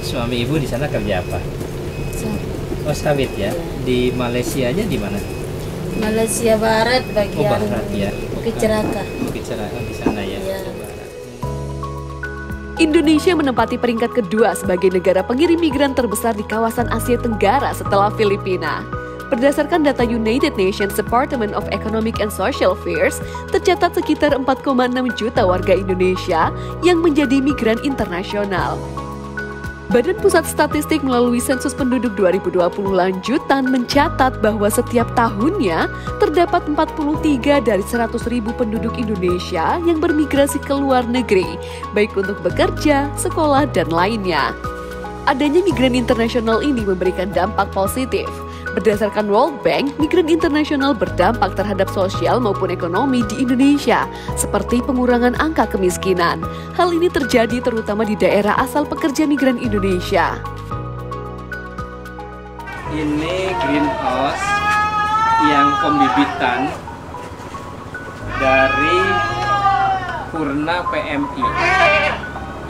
Suami ibu di sana kerja apa? Oh, sawit ya. Di Malaysianya di mana? Malaysia Barat bagian Barat ya. Bukit Ceraka. Bukit Ceraka di sana ya. Ya. Indonesia menempati peringkat kedua sebagai negara pengirim migran terbesar di kawasan Asia Tenggara setelah Filipina. Berdasarkan data United Nations Department of Economic and Social Affairs, tercatat sekitar 4,6 juta warga Indonesia yang menjadi migran internasional. Badan Pusat Statistik melalui sensus penduduk 2020 lanjutan mencatat bahwa setiap tahunnya terdapat 43 dari 100.000 penduduk Indonesia yang bermigrasi ke luar negeri, baik untuk bekerja, sekolah, dan lainnya. Adanya migran internasional ini memberikan dampak positif. Berdasarkan World Bank, migran internasional berdampak terhadap sosial maupun ekonomi di Indonesia, seperti pengurangan angka kemiskinan. Hal ini terjadi terutama di daerah asal pekerja migran Indonesia. Ini greenhouse yang pembibitan dari Purna PMI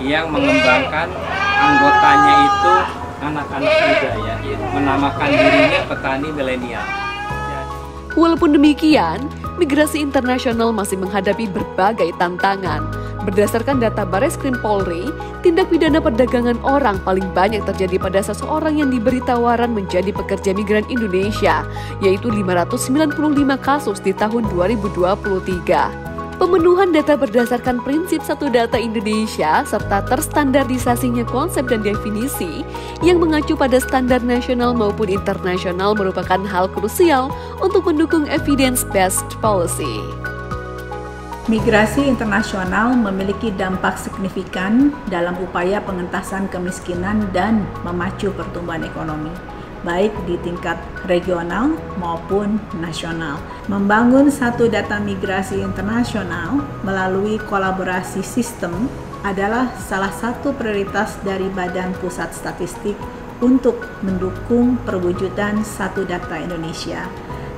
yang mengembangkan anggotanya itu anak-anak muda ya, menamakan dirinya petani milenial. Walaupun demikian, migrasi internasional masih menghadapi berbagai tantangan. Berdasarkan data Bareskrim Polri, tindak pidana perdagangan orang paling banyak terjadi pada seseorang yang diberi tawaran menjadi pekerja migran Indonesia, yaitu 595 kasus di tahun 2023. Pemenuhan data berdasarkan prinsip satu data Indonesia serta terstandardisasinya konsep dan definisi yang mengacu pada standar nasional maupun internasional merupakan hal krusial untuk mendukung evidence-based policy. Migrasi internasional memiliki dampak signifikan dalam upaya pengentasan kemiskinan dan memacu pertumbuhan ekonomi, baik di tingkat regional maupun nasional. Membangun satu data migrasi internasional melalui kolaborasi sistem adalah salah satu prioritas dari Badan Pusat Statistik untuk mendukung perwujudan satu data Indonesia,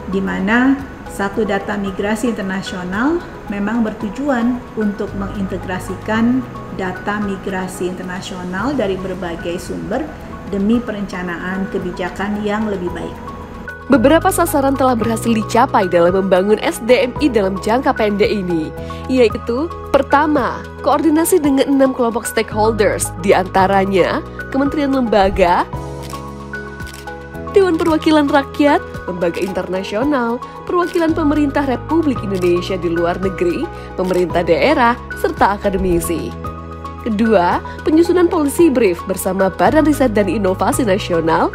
di mana satu data migrasi internasional memang bertujuan untuk mengintegrasikan data migrasi internasional dari berbagai sumber demi perencanaan kebijakan yang lebih baik. Beberapa sasaran telah berhasil dicapai dalam membangun SDMI dalam jangka pendek ini, yaitu pertama, koordinasi dengan 6 kelompok stakeholders, diantaranya Kementerian Lembaga, Dewan Perwakilan Rakyat, lembaga internasional, perwakilan pemerintah Republik Indonesia di luar negeri, pemerintah daerah, serta akademisi. Kedua, penyusunan policy brief bersama Badan Riset dan Inovasi Nasional.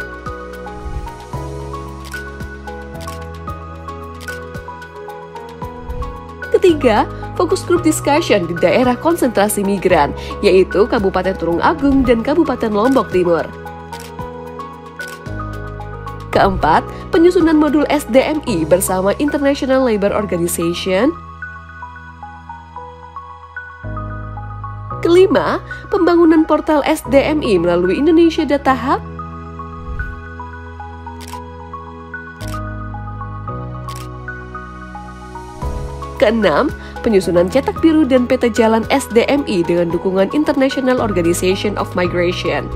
Ketiga, fokus group discussion di daerah konsentrasi migran, yaitu Kabupaten Tulung Agung dan Kabupaten Lombok Timur. Keempat, penyusunan modul SDMI bersama International Labour Organization. Kelima, pembangunan portal SDMI melalui Indonesia Data Hub. Keenam, penyusunan cetak biru dan peta jalan SDMI dengan dukungan International Organization of Migration.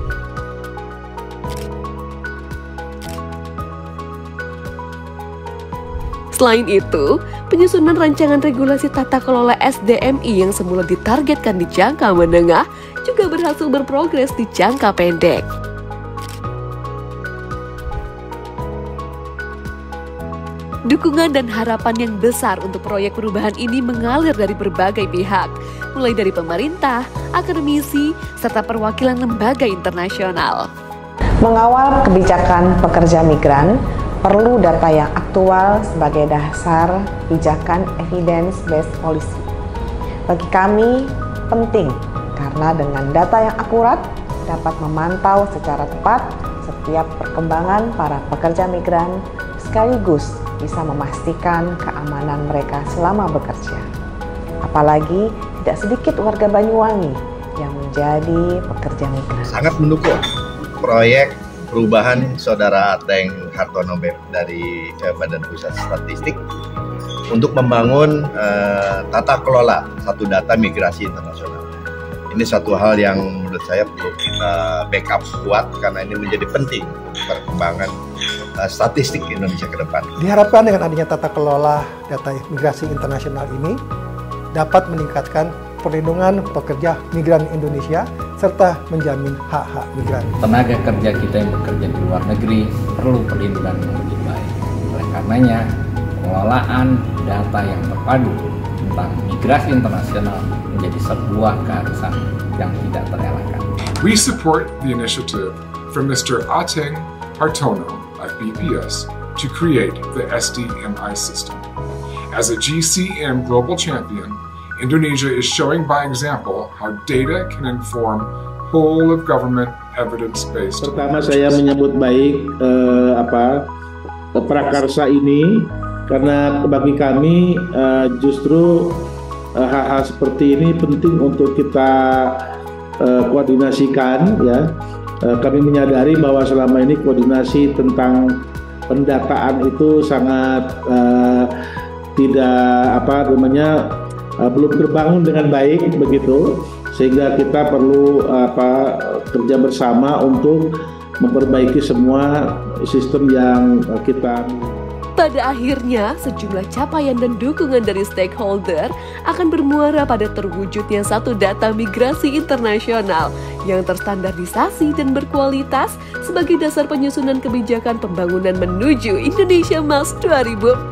Selain itu, penyusunan rancangan regulasi tata kelola SDMI yang semula ditargetkan di jangka menengah juga berhasil berprogres di jangka pendek. Dukungan dan harapan yang besar untuk proyek perubahan ini mengalir dari berbagai pihak, mulai dari pemerintah, akademisi, serta perwakilan lembaga internasional. Mengawal kebijakan pekerja migran, perlu data yang aktual sebagai dasar pijakan evidence-based policy. Bagi kami penting karena dengan data yang akurat dapat memantau secara tepat setiap perkembangan para pekerja migran sekaligus bisa memastikan keamanan mereka selama bekerja. Apalagi tidak sedikit warga Banyuwangi yang menjadi pekerja migran. Sangat mendukung proyek perubahan Saudara Ateng Hartono dari Badan Pusat Statistik untuk membangun tata kelola satu data migrasi internasional. Ini satu hal yang menurut saya perlu kita backup kuat karena ini menjadi penting perkembangan statistik Indonesia ke depan. Diharapkan dengan adanya tata kelola data migrasi internasional ini dapat meningkatkan perlindungan pekerja migran Indonesia serta menjamin hak-hak migran. Tenaga kerja kita yang bekerja di luar negeri perlu perlindungan yang lebih baik. Oleh karenanya, pengelolaan data yang terpadu tentang migrasi internasional menjadi sebuah keharusan yang tidak terelakkan. We support the initiative from Mr. Ateng Hartono of BPS to create the SDMI system. As a GCM global champion, Indonesia is showing by example how data can inform whole of government evidence-based. Pertama, saya menyambut baik prakarsa ini karena bagi kami justru hal-hal seperti ini penting untuk kita koordinasikan ya. Kami menyadari bahwa selama ini koordinasi tentang pendataan itu sangat belum terbangun dengan baik begitu, sehingga kita perlu kerja bersama untuk memperbaiki semua sistem yang kita. Pada akhirnya, sejumlah capaian dan dukungan dari stakeholder akan bermuara pada terwujudnya satu data migrasi internasional yang terstandarisasi dan berkualitas sebagai dasar penyusunan kebijakan pembangunan menuju Indonesia Emas 2045.